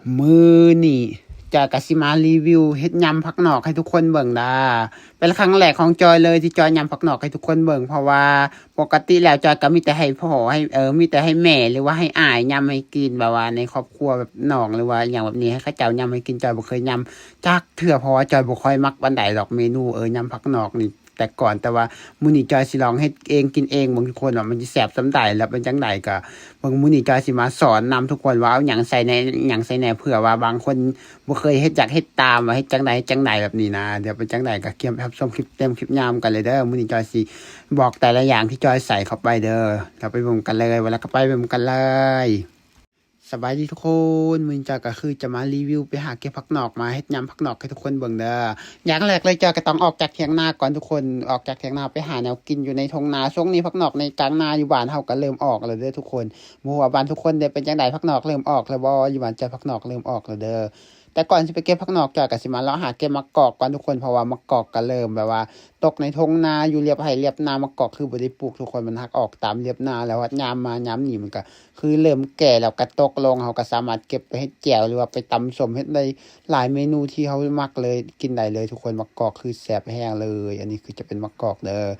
มื้อนี่จอยก็สิมารีวิวเฮ็ดยำผักนอกให้ทุกคนเบิ่งด้าเป็นครั้งแรกของจอยเลยที่จอยยำผักนอกให้ทุกคนเบิ่งเพราะว่าปกติแล้วจอยก็มีแต่ให้พ่อให้มีแต่ให้แม่หรือว่าให้อ้ายยำให้กินแบบว่าในครอบครัวแบบน้องหรือว่าอย่างแบบนี้ให้เขาเจ้ายำให้กินจอยบ่เคยยำจักเทื่อเพราะว่าจอยบ่ค่อยมักปานใดดอกเมนูยำผักนอกนี่แต่ก่อนแต่ว่ามื้อนี้จอยสิลองเฮ็ดเองกินเองเบิ่งทุกคนว่ามันสิแซ่บส่ำใดแล้วเป็นจังไดก็เบิ่งมื้อนี้จอยสิมาสอนนำทุกคนว่าเอาหยังใส่ในหยังใส่แหน่เผื่อว่าบางคนบ่เคยเฮ็ดอยากเฮ็ดตามว่าเฮ็ดจังใดแบบนี้นะเดี๋ยวเป็นจังใดก็เกียมรับชมคลิปเต็มคลิปยามกันเลยเด้อมื้อนี้จอยสิบอกแต่ละอย่างที่จอยใส่เข้าไปเด้อเราไปเบิ่งกันเลยเวลาก็ไปเบิ่งกันเลยสบายดีทุกคนมื้อนี้จอยก็คือจะมารีวิวไปหาเก็บผักนอกมาเฮ็ดยำผักนอกให้ทุกคนเบิ่งเด้ออย่างแรกเลยจอยก็ต้องออกจากเถียงนาก่อนทุกคนออกจากเถียงนาไปหาแนวกินอยู่ในทุ่งนาช่วงนี้ผักนอกในกลางนาอยู่บ้านเฮาก็เริ่มออกแล้วเด้อทุกคนบ่ฮู้ว่าบ้านทุกคนได้เป็นจังไดผักนอกเริ่มออกแล้วบ่อยู่บ้านจอยผักนอกเริ่มออกแล้วเด้อแต่ก่อนสิไปเก็บผักนอกจอยก็สิมาเลาะหาเก็บมะกอกก่อนทุกคนเพราะว่ามะกอกก็เริ่มแบบว่าตกในทุ่งนาอยู่เรียบไร่เรียบนามะกอกคือบ่ได้ปลูกทุกคนมันหักออกตามเรียบนาแล้วยามมายามนี้มันก็ คือเริ่มแก่แล้วก็ตกลงเราก็สามารถเก็บไปเฮ็ดแจ่วหรือว่าไปตำส้มเฮ็ดได้หลายเมนูที่เรามักเลยกินได้เลยทุกคนมะกอกคือแซ่บแห้งเลยอันนี้คือจะเป็นมะกอกเด้อ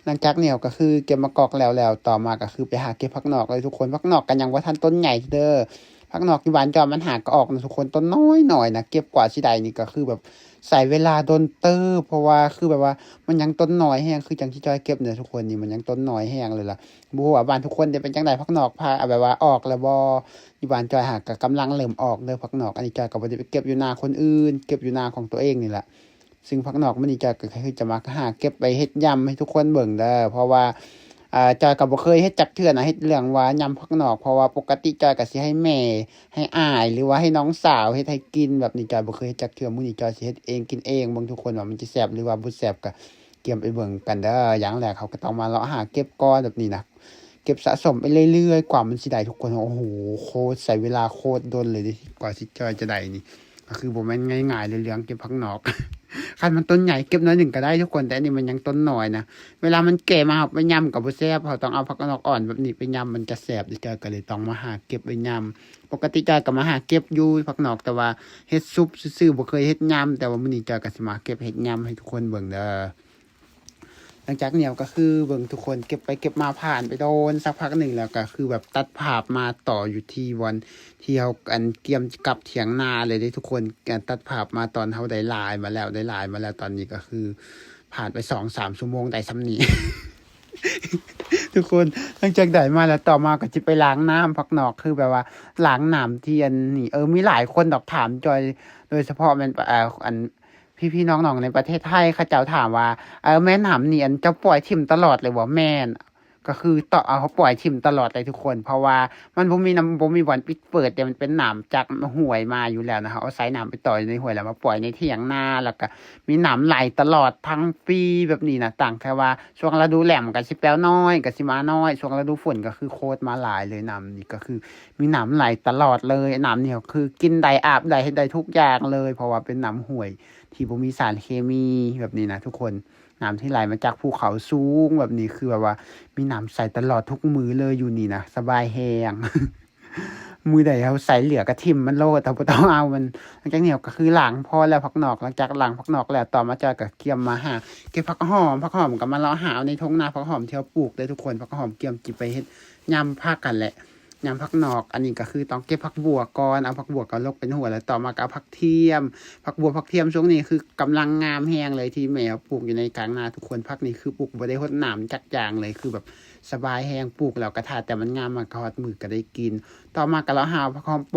หลังจากนี้ก็คือเก็บมะกอกแล้วต่อมาก็คือไปหาเก็บผักนอกเลยทุกคนผักนอกก็ยังบ่ทันต้นใหญ่เด้อผักนอกอยู่บ้านจอมมันหาก็ออกนะทุกคนต้นน้อยหน่อยนะเก็บกว่าสิได้นี่ก็คือแบบใส่เวลาโดนเติบเพราะว่าคือแบบว่ามันยังต้นน้อยแฮงคือจังที่จอยเก็บเนี่ยทุกคนนี่มันยังต้นน้อยแฮงเลยล่ะ บ่ฮู้ว่าบ้านทุกคนได้เป็นจังได๋ผักนอกพาแบบว่าออกแล้วบ่อยู่บ้านจอยหากก็กำลังเริ่มออกเด้อผักนอกอันนี้จอยก็บ่ได้ไปเก็บอยู่นาคนอื่นเก็บอยู่นาของตัวเองนี่แหละซึ่งผักนอกมื้อนี้จอยก็คือจะมาหาเก็บไปเฮ็ดยำให้ทุกคนเบิ่งเด้อเพราะว่าจอยก็บ่เคยเฮ็ดจักเทื่อนะเฮ็ดเรื่องว่ายำผักนอกเพราะว่าปกติจอยก็สิให้แม่ให้อ้ายหรือว่าให้น้องสาวเฮ็ดให้กินแบบนี้จอยบ่เคยเฮ็ดจักเทื่อมื้อนี้จอยสิเฮ็ดเองกินเองเบิ่งทุกคนว่ามันสิแซ่บหรือว่าบ่แซ่บก็เตรียมไปเบิ่งกันเด้ออย่างแรกเขาก็ต้องมาเลาะหาเก็บก่อนแบบนี้นะ เก็บสะสมไปเรื่อยๆกว่ามันสิได้ทุกคนโอ้โฮโคตรใช้เวลาโคตรดนเลยเดะกว่าสิจอยจะได้นี่ก็คือบ่แม่นง่ายๆเลยเรื่องเก็บผักนอกคันมันต้นใหญ่เก็บน้อยหนึ่งก็ได้ทุกคนแต่อันนี้มันยังต้นน้อยนะเวลามันแก่มาเอาไปยำก็บ่แซ่บเราต้องเอาผักนอกอ่อนแบบนี้ไปยำมันจะแซ่บเดะจอยก็เลยต้องมาหาเก็บไปยำปกติจอยก็มาหาเก็บอยู่ผักนอกแต่ว่าเฮ็ดซุปซื่อๆบ่เคยเฮ็ดยำแต่ว่ามื้อนี้จอยก็สิมาเก็บเฮ็ดยำให้ทุกคนเบิ่งเด้อ หลังจากเนี่ยก็คือเบิ่งทุกคนเก็บไปเก็บมาผ่านไปโดนสักพักหนึ่งแล้วก็คือแบบตัดภาพมาต่ออยู่ที่วันที่เฮาอันเกียมกับเถียงนาเลยเด้ทุกคนการตัดภาพมาตอนเฮาได้ไลน์มาแล้วได้ไลน์มาแล้วตอนนี้ก็คือผ่านไป2-3ชั่วโมงได้ส่ำนี้ ทุกคนหลังจากได้มาแล้วต่อมาก็สิไปล้างน้ำผักนอกคือแบบว่าล้างน้ำที่อันนี้มีหลายคนดอกถามจอยโดยเฉพาะแม่นอัน พี่ๆน้องๆในประเทศไทยเขาเจ้าถามว่าแม่นหำนี่อันเจ้าปล่อยทิ่มตลอดเลยบ่แม่นก็คือต่อเขาปล่อยทิ่มตลอดเลยทุกคนเพราะว่ามันบ่มีบ่อนปิดเปิดแต่มันเป็นน้ำจากห้วยมาอยู่แล้วนะครับเอาสายน้ำไปต่อในห้วยแล้วมาปล่อยในเถียงนาแล้วก็มีน้ำไหลตลอดทั้งปีแบบนี้นะต่างแค่ว่าช่วงฤดูแล้งก็สิแป๊วน้อยก็สิมาน้อยช่วงฤดูฝนก็คือโคตรมาหลายเลยน้ำนี่ก็คือมีน้ำไหลตลอดเลยน้ำนี่ก็คือกินได้อาบได้เฮ็ดได้ทุกอย่างเลยเพราะว่าเป็นน้ำห้วย ที่บ่มีสารเคมีแบบนี้นะทุกคนน้ำที่ไหลมาจากภูเขาสูงแบบนี้คือแบบว่ามีน้ำใสตลอดทุกมื้อเลยอยู่นี่นะสบายแฮง มื้อใดเราใส่เหลือก็ทิ่มมันโลดแต่บ่ต้องเอามันหลังจากนี้ก็คือล้างพอแล้วผักนอกหลังจากล้างผักนอกแล้วต่อมาจอยก็เกี่ยมมาหาเก็บผักหอมก็มาเลาะหาเอาในทุ่งนาผักหอมที่เราปลูกเด้อทุกคนผักหอมเกี่ยมจิไปเฮ็ดยำผักกันแหละ ยำผักนอกอันนี้ก็คือต้องเก็บผักบัวก่อนเอาผักบัวก็ลกเป็นหัวแล้วต่อมาก็เอาผักเทียมผักบัวผักเทียมช่วงนี้คือกำลังงามแฮงเลยที่แม่ปลูกอยู่ในกลางนาทุกคนผักนี้คือปลูกบ่ได้รดน้ำจักอย่างเลยคือแบบสบายแฮงปลูกแล้วก็ทาแต่มันงามมันก็ฮอดมื้อก็ได้กินต่อมาก็แล้วหาผักหอมป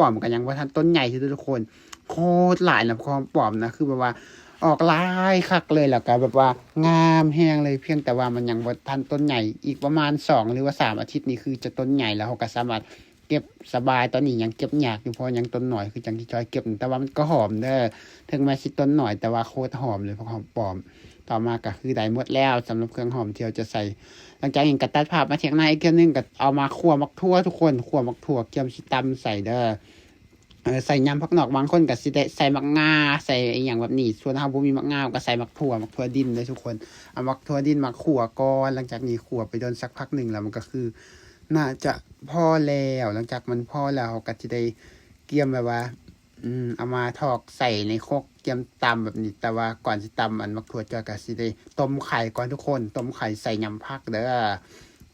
้อมก็ยังบ่ทันต้นใหญ่ที่ทุกคนโคตรหลายแล้วผักหอมป้อมนะคือแบบว่าออกหลายคักเลยแล้วก็แบบว่างามแฮงเลยเพียงแต่ว่ามันยังบ่ทันต้นใหญ่อีกประมาณ2หรือว่า3อาทิตย์นี้คือจะต้นใหญ่แล้วเราก็สามารถ เก็บสบายตอนนี้ยังเก็บยากอยู่เพราะยังต้นหน่อยคือจังที่จอยเก็บแต่ว่ามันก็หอมเด้อถึงแม้สิต้นหน่อยแต่ว่าโคตรหอมเลยเพราะหอมปลอมต่อมาก็คือได้หมดแล้วสำหรับเครื่องหอมที่เราจะใส่หลังจากนั้นก็ตัดภาพมาเทียงหน้าอีกเทื่อนึงก็เอามาคั่วมักทั่วทุกคนคั่วมักทั่วเกี่ยมสิตำใส่เด้อใส่ยำผักนอกบางคนก็สิได้ใส่มักงาใส่อีหยังแบบนี้ส่วนเฮาบ่มีมักงาก็ใส่มักถั่วดินเด้อทุกคนเอามักถั่วดินมาคั่วก่อนหลังจากนี้คั่วไปโดนสักพักหนึ่งแล้วมันก็คือ น่าจะพอแล้วหลังจากมันพอแล้วเราก็จะได้ เกียมแบบว่าเอามาทอกใส่ในครกเกียมตำแบบนี้แต่ว่าก่อนสิตำอันมักถั่วจอยก็สิได้ต้มไข่ก่อนทุกคนต้มไข่ใส่ยำผักเด้อ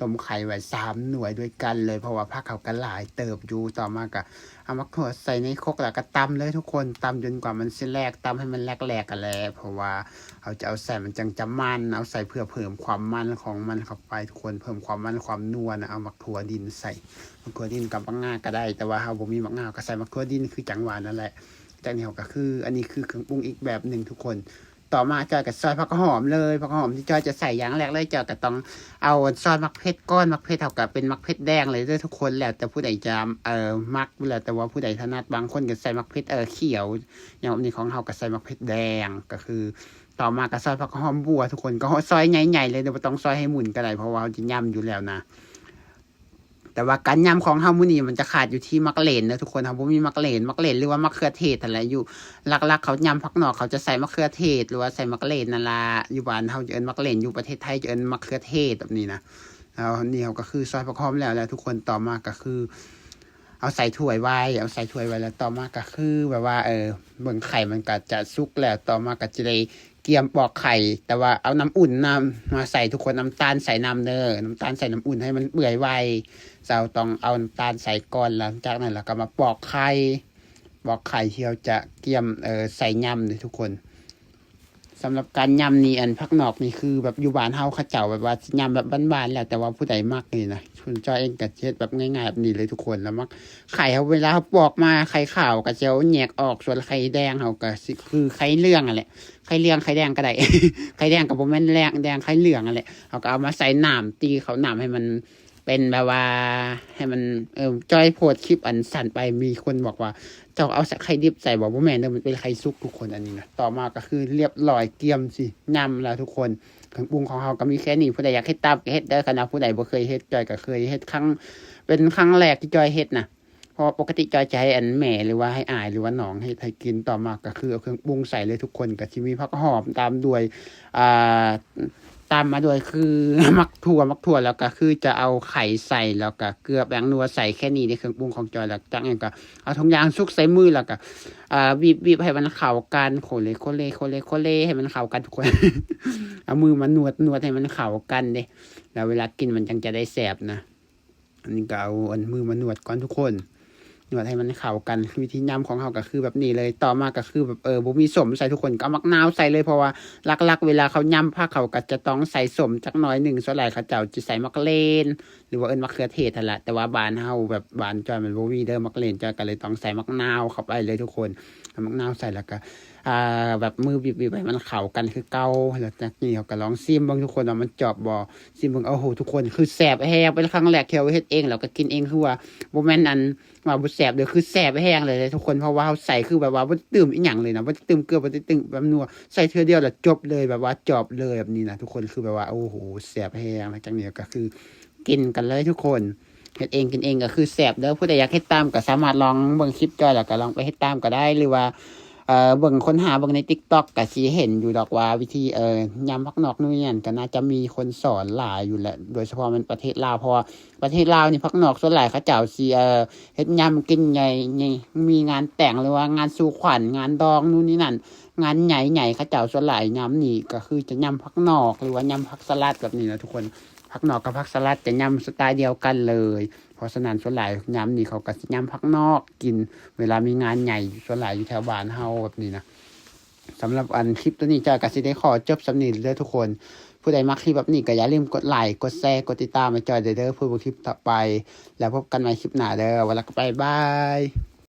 ต้มไข่ไว้3 หน่วยด้วยกันเลยเพราะว่าผักเขาก็หลายเติบอยู่ต่อมาก็เอามักถั่วใส่ในครกแล้วก็ตำเลยทุกคนตำจนกว่ามันสิแหลกตำให้มันแหลกๆกันแล้วเพราะว่าเขาจะเอาใส่มันจังจะมันเอาใส่เพื่อเพิ่มความมันของมันเข้าไปทุกคนเพิ่มความมันความนัวนะเอามักถั่วดินใส่มักถั่วดินกับมักง่าก็ได้แต่ว่าเฮาบ่มีมักง่าก็ใส่มักถั่วดินคือจังหวะนั่นแหละจากนี้ก็คืออันนี้คือเครื่องปรุงอีกแบบหนึ่งทุกคนต่อมาจอยกับซอยผักหอมเลยผักหอมที่จอยจะใส่อย่างแรกเลยจอยก็ต้องเอาซอยมักเพชรก้อนมักเพชรเท่ากับเป็นมักเพชรแดงเลยด้วยทุกคนแล้วแต่ผู้ใดจะมักแล้วแต่ว่าผู้ใดถนัดบางคนก็ใส่มักเพชรเขียวอย่างนี้ของเฮาก็ใส่มักเพชรแดงก็คือต่อมาก็ซอยผักหอมบัวทุกคนก็ซอยใหญ่ๆเลยเดี๋ยวต้องซอยให้หมุนก็ได้เพราะว่าจะย่ำอยู่แล้วนะแต่ว่าการยำของเฮามื้อนี้มันจะขาดอยู่ที่มักเหลนนะทุกคนเฮาบ่มีมักเหลนหรือว่ามะเขือเทศนั่นแหละอยู่หลักๆเขายำผักหนอกเขาจะใส่มะเขือเทศหรือว่าใส่มักเหลนนั่นล่ะอยู่บ้านเฮาจะเอิ้นมักเหลนอยู่ประเทศไทยจะเอิ้นมะเขือเทศแบบนี้นะแล้วนี่เขาก็คือซอยผักหอมแล้วทุกคนต่อมาก็คือเอาใส่ถ้วยไว้แล้วต่อมาก็คือแบบว่าเบิ่งไข่มันก็จะสุกแล้วต่อมาก็จะได้เกียมปอกไข่แต่ว่าเอาน้ำอุ่นมาใส่ทุกคนน้ำตาลใส่น้ำเด้อน้ำตาลใส่น้ำอุ่นให้มันเปื่อยไวเราต้องเอาน้ำตาลใส่ก่อนหลังจากนั้นเราก็มาปอกไข่ที่เราจะเกียมใส่ยำเลยทุกคนสำหรับการยำนี่อันผักนอกนี่คือแบบอยู่บ้านเฮาเขาเจ้าแบบว่ายำแบบบ้านๆแหละแต่ว่าผู้ใดมักนี่นะคุณจอยเองก็เฮ็ดแบบง่ายๆแบบนี้เลยทุกคนแล้วมักไข่เขาเวลาเขาปอกมาไข่ขาวก็จะเอาแยกออกส่วนไข่แดงเขาก็คือไข่เหลืองอ่ะแหละไข่เหลืองไข่แดงก็ได้ ไข่แดงก็บ่แม่นแดงไข่เหลืองอ่ะแหละเขาก็เอามาใส่น้ำตีเขาน้ำให้มันเป็นแบบว่าให้มันจอยโพสคลิปอันสั่นไปมีคนบอกว่าเจ้าเอาไข่ดิบใส่บอกว่าแม่เนี่ยมันเป็นไข่ซุกทุกคนอันนี้นะต่อมาก็คือเรียบร้อยเกียมสิยำแล้วทุกคนเครื่องปรุงของเราก็มีแค่นี้ผู้ใดอยากเฮ็ดตามก็เฮ็ดได้ขณะผู้ใดบ่เคยเฮ็ดจอยก็เคยเฮ็ดเป็นครั้งแรกที่จอยเฮ็ดนะเพราะปกติจอยจะให้อันแม่หรือว่าให้อายหรือว่าน้องให้กินต่อมาก็คือเอาเครื่องปรุงใส่เลยทุกคนก็สิมีผักหอมตามด้วยตามมาด้วยคือ มักถั่วแล้วก็คือจะเอาไข่ใส่แล้วก็เกลือแป้งนัวใส่แค่นี้ในเครื่องปรุงของจอยแล้วจากนั้นก็เอาทุกอย่างซุกใส่มือแล้วก็บีบให้มันเข้ากันโคเลให้มันเข้ากันทุกคน เอามือมานวดให้มันเข้ากันเด้แล้วเวลากินมันจังจะได้แซ่บนะอันนี้ก็เอามือมานวดก่อนทุกคนนวดให้มันเข้ากันวิธียำของเขาก็คือแบบนี้เลยต่อมาก็คือแบบบ่มีสมใส่ทุกคนก็เอามะนาวใส่เลยเพราะว่าลักๆเวลาเขายำผักเขาก็จะต้องใส่สมจักหน่อยหนึ่งส่วนใหญ่เขาเจ้าจะใส่มะเขือหรือว่ามะเขือเทศนั่นแหละแต่ว่าบ้านเฮาแบบบ้านจอยมันบ่มีเด้อมะเขือจอยก็เลยต้องใส่มะนาวเข้าไปเลยทุกคนเอามะนาวใส่แล้วก็แบบมือบีบให้มันเข้ากันคือเก่าแล้วจากนี้เขาก็ลองซิมเบิ่งทุกคนว่ามันจอบบ่ซิมเบิ่งโอ้โหทุกคนคือแซ่บแฮงเป็นครั้งแรกที่เราเฮ็ดเองแล้วก็กินเองคือว่าบ่แม่นอันว่าบ่แซ่บเด้อคือแซ่บแฮงเลยทุกคนเพราะว่าเฮาใส่คือแบบว่าบ่ตื่มอีหยังเลยนะบ่ตื่มเกลือบ่ตื่มแบบนัวใส่เทื่อเดียวแล้วจบเลยแบบว่าจบเลยแบบนี้นะทุกคนคือแบบว่าโอ้โหแซ่บแฮงหลังจากนี้ก็คือกินกันเลยทุกคนเฮ็ดเองกินเองก็คือแซ่บเด้อผู้ใดอยากเฮ็ดตามก็สามารถลองเบิ่งคลิปจอยแล้วก็ลองไปเฮ็ดตามก็ได้หรือว่าเบิ่งค้นหาเบิ่งใน TikTok ก็สิเห็นอยู่ดอกว่าวิธียำผักนอกนู่นนี่นั่นก็น่าจะมีคนสอนหลายอยู่แหละโดยเฉพาะมันประเทศลาวเพราะว่าประเทศลาวนี่ผักนอกส่วนหลายเขาเจ้าสิเฮ็ดยำกินใหญ่มีงานแต่งหรือว่างานสู่ขวัญงานดองนู่นนี่นั่นงานใหญ่ๆเขาเจ้าส่วนหลายยำนี่ก็คือจะยำผักนอกหรือว่ายำผักสลัดแบบนี้นะทุกคนผักนอกกับผักสลัดจะยำสไตล์เดียวกันเลยเพราะฉะนั้นส่วนหลายยำนี่เขาก็ยำผักนอกกินเวลามีงานใหญ่ส่วนหลายอยู่แถวบ้านเฮาแบบนี้นะสำหรับอันคลิปตัวนี้จอยก็สิได้ขอจบสำนีเลยทุกคนผู้ใดมักคลิปแบบนี้ก็อย่าลืมกดไลค์กดแชร์กดติดตามมาจอยเด้อเพื่อคลิปต่อไปแล้วพบกันใหม่คลิปหน้าเด้อวันละก็บาย